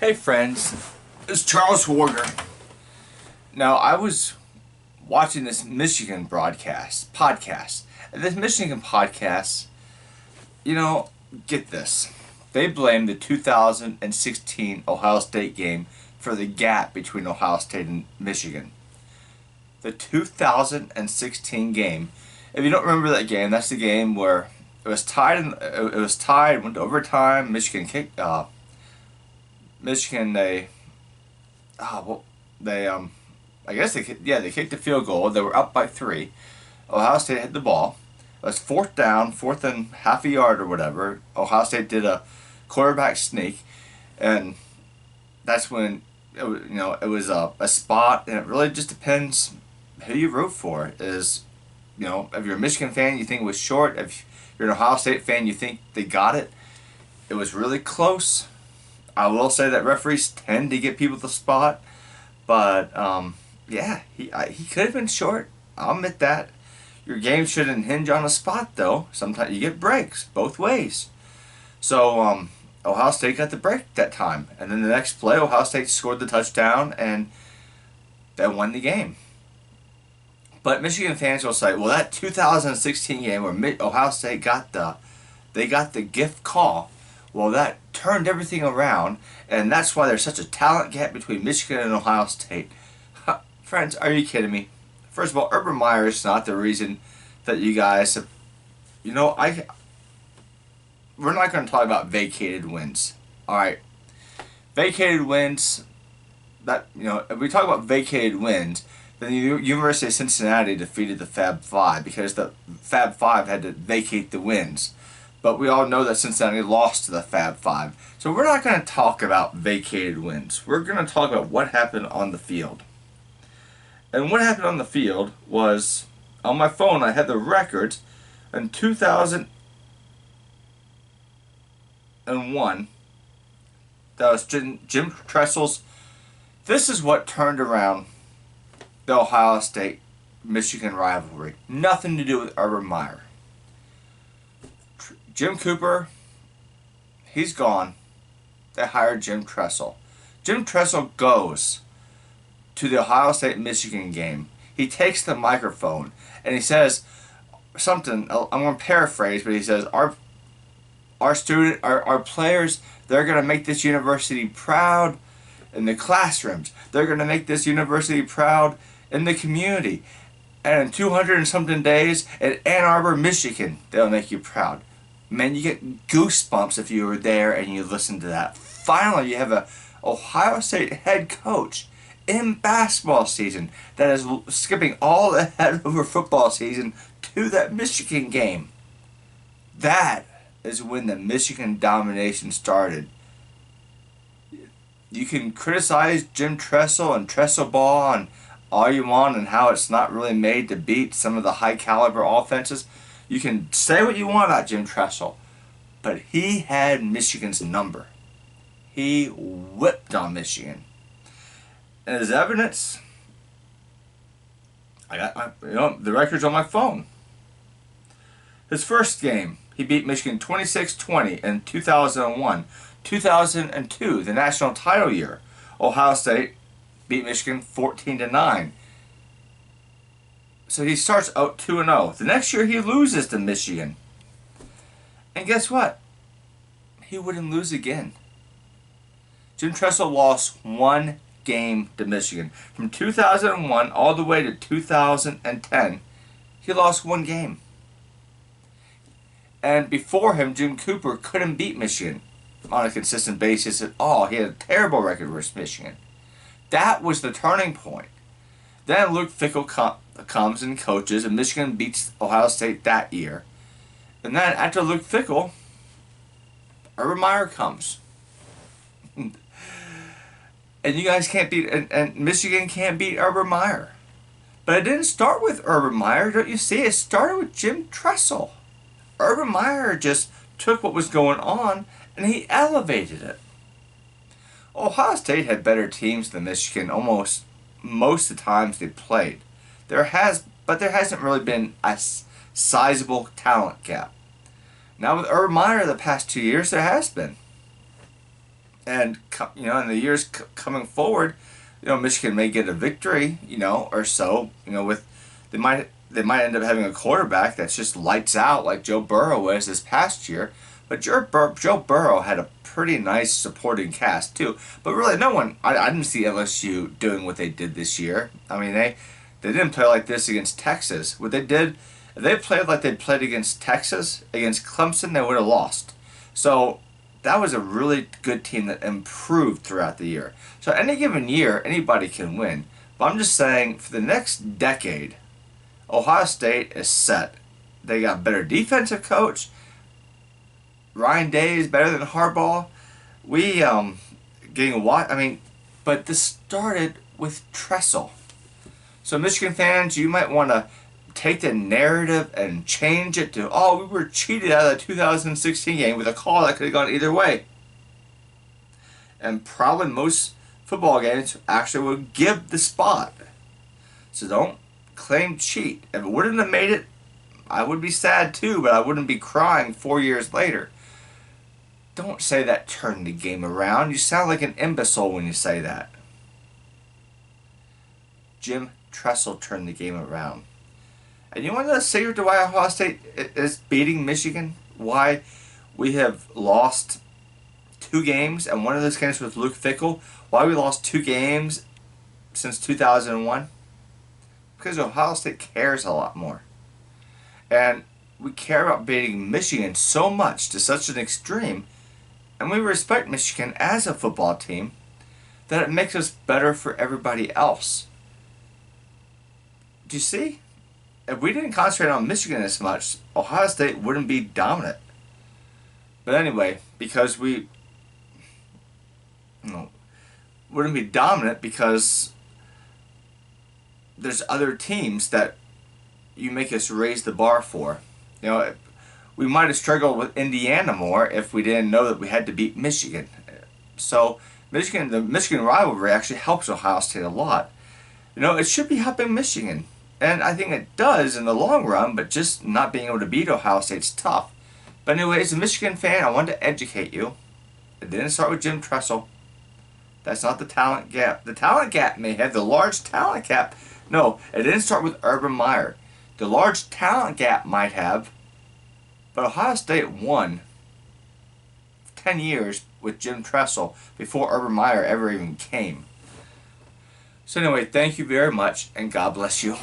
Hey friends, it's Charles Warger. Now I was watching this Michigan podcast. And this Michigan podcast, get this. They blame the 2016 Ohio State game for the gap between Ohio State and Michigan. The 2016 game, if you don't remember that game, that's the game where it was tied, went to overtime, Michigan kicked, Michigan, I guess they kicked the field goal. They were up by 3. Ohio State had the ball. It was fourth down, fourth and half a yard or whatever. Ohio State did a quarterback sneak, and that's when it was a spot, and it really just depends who you root for. If you're a Michigan fan, you think it was short. If you're an Ohio State fan, you think they got it. It was really close. I will say that referees tend to get people the spot, but he could have been short. I'll admit that. Your game shouldn't hinge on a spot, though. Sometimes you get breaks both ways. So Ohio State got the break that time, and then the next play, Ohio State scored the touchdown, and they won the game. But Michigan fans will say, "Well, that 2016 game where Ohio State got the gift call." Well, that turned everything around, and that's why there's such a talent gap between Michigan and Ohio State. Friends, are you kidding me? First of all, Urban Meyer is not the reason that you guys have... we're not going to talk about vacated wins. Alright? Vacated wins, if we talk about vacated wins, then the University of Cincinnati defeated the Fab Five because the Fab Five had to vacate the wins. But we all know that Cincinnati lost to the Fab Five. So we're not going to talk about vacated wins. We're going to talk about what happened on the field. And what happened on the field was, on my phone I had the records in 2001. That was Jim Tressel's. This is what turned around the Ohio State-Michigan rivalry. Nothing to do with Urban Meyer. Jim Cooper, he's gone. They hired Jim Tressel. Jim Tressel goes to the Ohio State-Michigan game. He takes the microphone and he says something, I'm going to paraphrase, but he says, our players, they're going to make this university proud in the classrooms. They're going to make this university proud in the community. And in 200 and something days in Ann Arbor, Michigan, they'll make you proud. Man, you get goosebumps if you were there and you listen to that. Finally, you have a Ohio State head coach in basketball season that is skipping all ahead over football season to that Michigan game. That is when the Michigan domination started. You can criticize Jim Tressel and Tressel ball and all you want and how it's not really made to beat some of the high caliber offenses. You can say what you want about Jim Tressel, but he had Michigan's number. He whipped on Michigan. And as evidence, I got the records on my phone. His first game, he beat Michigan 26-20 in 2001. 2002, the national title year, Ohio State beat Michigan 14-9. So he starts out 2-0. The next year he loses to Michigan. And guess what? He wouldn't lose again. Jim Tressel lost one game to Michigan. From 2001 all the way to 2010, he lost one game. And before him, Jim Cooper couldn't beat Michigan on a consistent basis at all. He had a terrible record versus Michigan. That was the turning point. Then Luke Fickell comes and coaches, and Michigan beats Ohio State that year. And then after Luke Fickell, Urban Meyer comes. And you guys can't beat, and Michigan can't beat Urban Meyer. But it didn't start with Urban Meyer, don't you see? It started with Jim Tressel. Urban Meyer just took what was going on and he elevated it. Ohio State had better teams than Michigan almost most of the times they played. There hasn't really been a sizable talent gap. Now with Urban Meyer the past 2 years, there has been. And in the years coming forward, Michigan may get a victory, or so. With they might end up having a quarterback that's just lights out like Joe Burrow was this past year. But Joe Burrow had a pretty nice supporting cast too. But really, no one. I didn't see LSU doing what they did this year. I mean, they didn't play like this against Texas. What they did, if they played like they played against Texas, against Clemson, they would have lost. So that was a really good team that improved throughout the year. So any given year, anybody can win. But I'm just saying, for the next decade, Ohio State is set. They got a better defensive coach. Ryan Day is better than Harbaugh. We getting a what? I mean, but this started with Tressel. So Michigan fans, you might want to take the narrative and change it to, oh, we were cheated out of the 2016 game with a call that could have gone either way. And probably most football games actually would give the spot. So don't claim cheat. If it wouldn't have made it, I would be sad too, but I wouldn't be crying 4 years later. Don't say that turned the game around. You sound like an imbecile when you say that. Jim Tressel turned the game around. And you want to know the secret to why Ohio State is beating Michigan? Why we have lost 2 games, and one of those games was Luke Fickell. Why we lost 2 games since 2001? Because Ohio State cares a lot more. And we care about beating Michigan so much, to such an extreme, and we respect Michigan as a football team, that it makes us better for everybody else. Do you see? If we didn't concentrate on Michigan as much, Ohio State wouldn't be dominant. But anyway, because we wouldn't be dominant because there's other teams that you make us raise the bar for. We might have struggled with Indiana more if we didn't know that we had to beat Michigan. So the Michigan rivalry actually helps Ohio State a lot. It should be helping Michigan. And I think it does in the long run, but just not being able to beat Ohio State's tough. But anyway, as a Michigan fan, I wanted to educate you. It didn't start with Jim Tressel. That's not the talent gap. The talent gap may have the large talent gap. No, it didn't start with Urban Meyer. The large talent gap might have, but Ohio State won 10 years with Jim Tressel before Urban Meyer ever even came. So anyway, thank you very much, and God bless you.